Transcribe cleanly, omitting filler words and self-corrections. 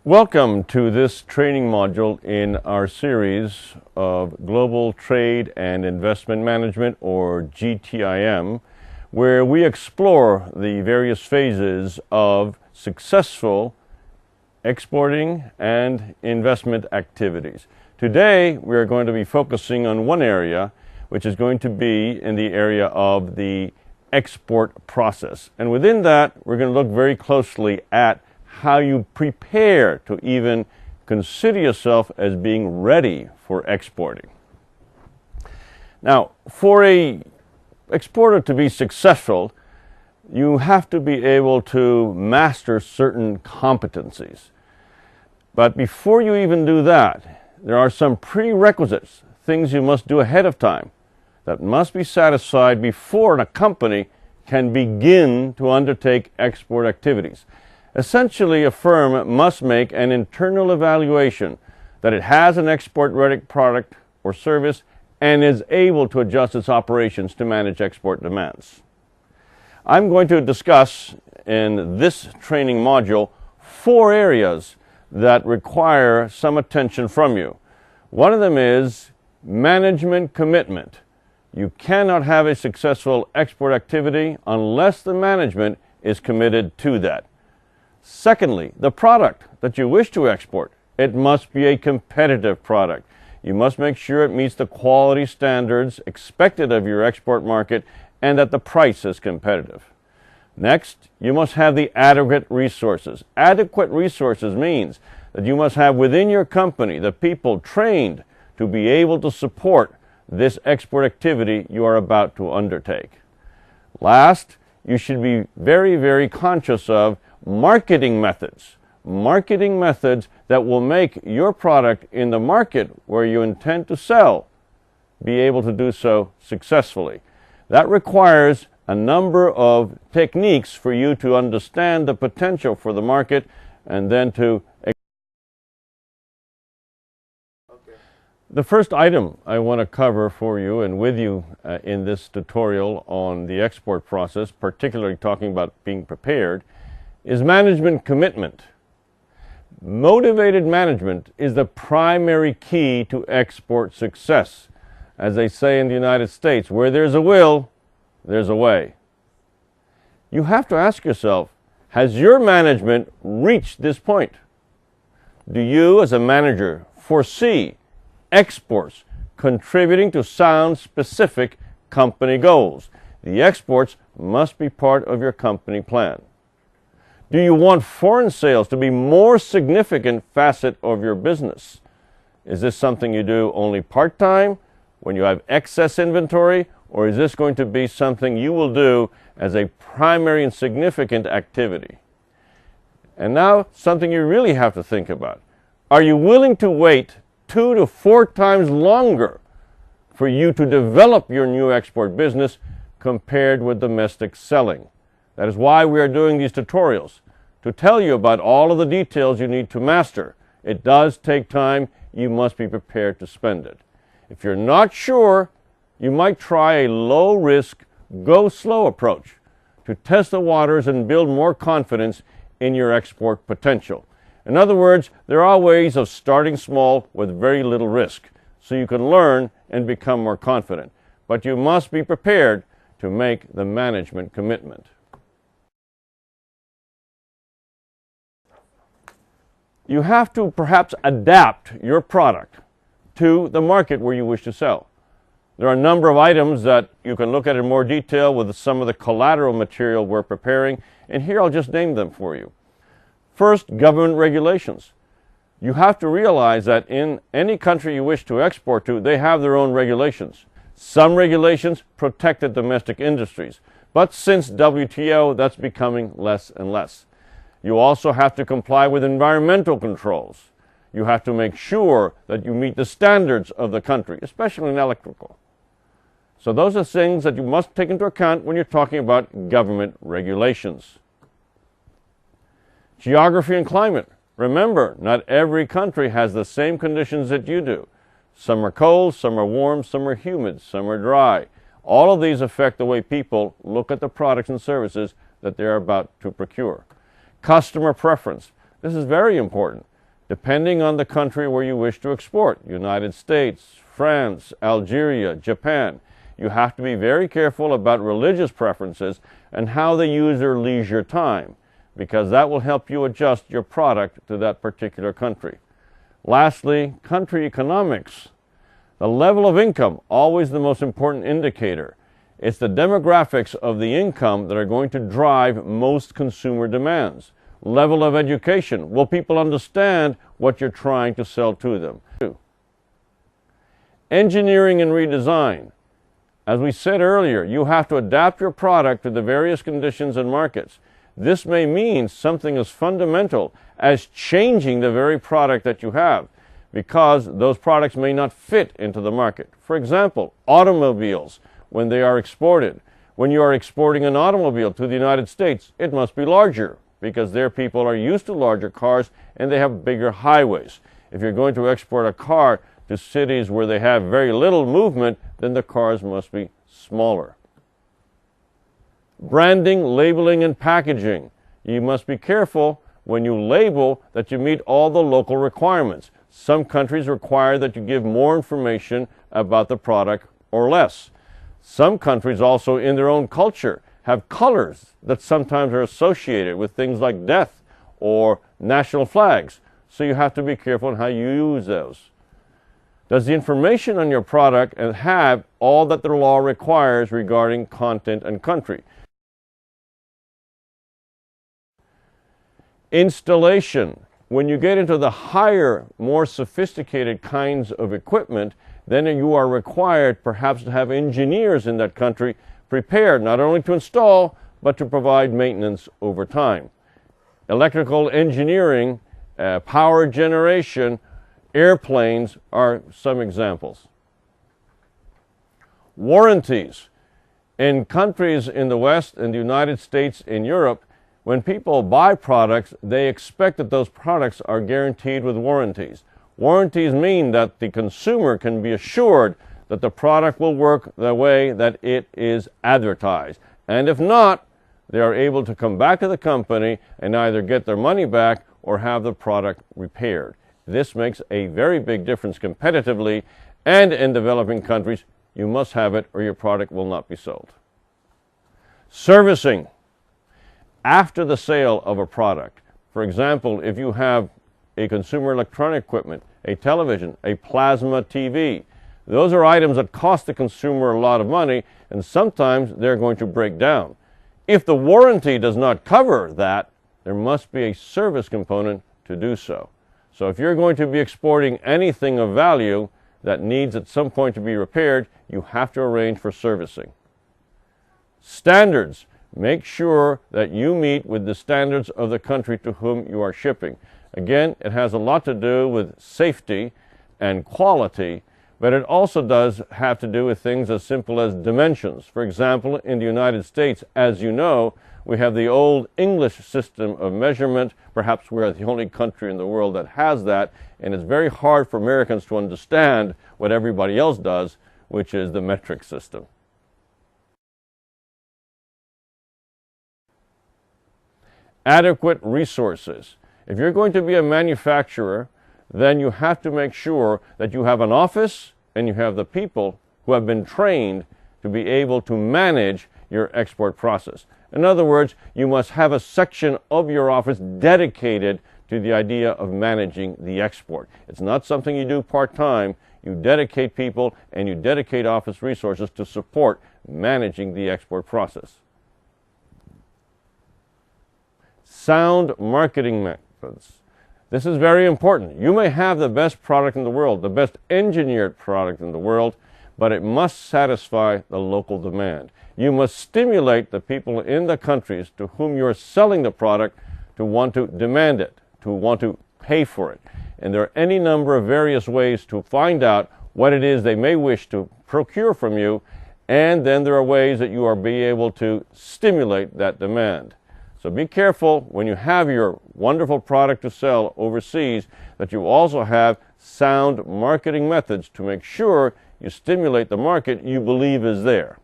Welcome to this training module in our series of Global Trade and Investment Management, or GTIM, where we explore the various phases of successful exporting and investment activities. Today, we are going to be focusing on one area, which is going to be in the area of the export process. And within that, we're going to look very closely at how you prepare to even consider yourself as being ready for exporting. Now, for an exporter to be successful, you have to be able to master certain competencies. But before you even do that, there are some prerequisites, things you must do ahead of time that must be satisfied before a company can begin to undertake export activities. Essentially, a firm must make an internal evaluation that it has an export-ready product or service and is able to adjust its operations to manage export demands. I'm going to discuss in this training module 4 areas that require some attention from you. One of them is management commitment. You cannot have a successful export activity unless the management is committed to that. Secondly, the product that you wish to export, it must be a competitive product. You must make sure it meets the quality standards expected of your export market and that the price is competitive. Next, you must have the adequate resources. Adequate resources means that you must have within your company the people trained to be able to support this export activity you are about to undertake. Last, you should be very, very conscious of marketing methods that will make your product in the market where you intend to sell be able to do so successfully. That requires a number of techniques for you to understand the potential for the market and then to The first item I want to cover for you and with you in this tutorial on the export process, particularly talking about being prepared, is management commitment. Motivated management is the primary key to export success. As they say in the United States, where there's a will, there's a way. You have to ask yourself, has your management reached this point? Do you, as a manager, foresee exports contributing to sound, specific company goals? The exports must be part of your company plan. Do you want foreign sales to be more significant facet of your business? Is this something you do only part-time, when you have excess inventory, or is this going to be something you will do as a primary and significant activity? And now, something you really have to think about. Are you willing to wait 2 to 4 times longer for you to develop your new export business compared with domestic selling? That is why we are doing these tutorials, to tell you about all of the details you need to master. It does take time. You must be prepared to spend it. If you're not sure, you might try a low-risk, go-slow approach to test the waters and build more confidence in your export potential. In other words, there are ways of starting small with very little risk, so you can learn and become more confident. But you must be prepared to make the management commitment. You have to perhaps adapt your product to the market where you wish to sell. There are a number of items that you can look at in more detail with some of the collateral material we're preparing, and here I'll just name them for you. First, government regulations. You have to realize that in any country you wish to export to, they have their own regulations. Some regulations protect the domestic industries, but since WTO, that's becoming less and less. You also have to comply with environmental controls. You have to make sure that you meet the standards of the country, especially in electrical. So those are things that you must take into account when you're talking about government regulations. Geography and climate. Remember, not every country has the same conditions that you do. Some are cold, some are warm, some are humid, some are dry. All of these affect the way people look at the products and services that they're about to procure. Customer preference. This is very important. depending on the country where you wish to export. United States, France, Algeria, Japan. You have to be very careful about religious preferences and how they use their leisure time, because that will help you adjust your product to that particular country. Lastly, country economics. The level of income, always the most important indicator. It's the demographics of the income that are going to drive most consumer demands. Level of education. Will people understand what you're trying to sell to them? Engineering and redesign. As we said earlier, you have to adapt your product to the various conditions and markets. This may mean something as fundamental as changing the very product that you have, because those products may not fit into the market. For example, automobiles, when they are exported. When you are exporting an automobile to the United States, it must be larger, because their people are used to larger cars and they have bigger highways. If you're going to export a car to cities where they have very little movement, then the cars must be smaller. Branding, labeling, and packaging. You must be careful when you label that you meet all the local requirements. Some countries require that you give more information about the product or less. Some countries also, in their own culture, have colors that sometimes are associated with things like death or national flags. So you have to be careful in how you use those. Does the information on your product have all that the law requires regarding content and country? Installation. When you get into the higher, more sophisticated kinds of equipment, then you are required perhaps to have engineers in that country prepared not only to install, but to provide maintenance over time. Electrical engineering, power generation, airplanes are some examples. Warranties. In countries in the West, in the United States, in Europe, when people buy products, they expect that those products are guaranteed with warranties. Warranties mean that the consumer can be assured that the product will work the way that it is advertised. And if not, they are able to come back to the company and either get their money back or have the product repaired. This makes a very big difference competitively, and in developing countries, you must have it or your product will not be sold. Servicing. After the sale of a product, for example, if you have a consumer electronic equipment, a television, a plasma TV, those are items that cost the consumer a lot of money, and sometimes they're going to break down. If the warranty does not cover that, there must be a service component to do so. So if you're going to be exporting anything of value that needs at some point to be repaired, you have to arrange for servicing. Standards. Make sure that you meet with the standards of the country to whom you are shipping. Again, it has a lot to do with safety and quality, but it also does have to do with things as simple as dimensions. For example, in the United States, as you know, we have the old English system of measurement. Perhaps we're the only country in the world that has that, and it's very hard for Americans to understand what everybody else does, which is the metric system. Adequate resources. If you're going to be a manufacturer, then you have to make sure that you have an office and you have the people who have been trained to be able to manage your export process. In other words, you must have a section of your office dedicated to the idea of managing the export. It's not something you do part-time. You dedicate people and you dedicate office resources to support managing the export process. Sound marketing methods. This is very important. You may have the best product in the world, the best engineered product in the world, but it must satisfy the local demand. You must stimulate the people in the countries to whom you're selling the product to want to demand it, to want to pay for it. And there are any number of various ways to find out what it is they may wish to procure from you, and then there are ways that you are be able to stimulate that demand. So be careful when you have your wonderful product to sell overseas that you also have sound marketing methods to make sure you stimulate the market you believe is there.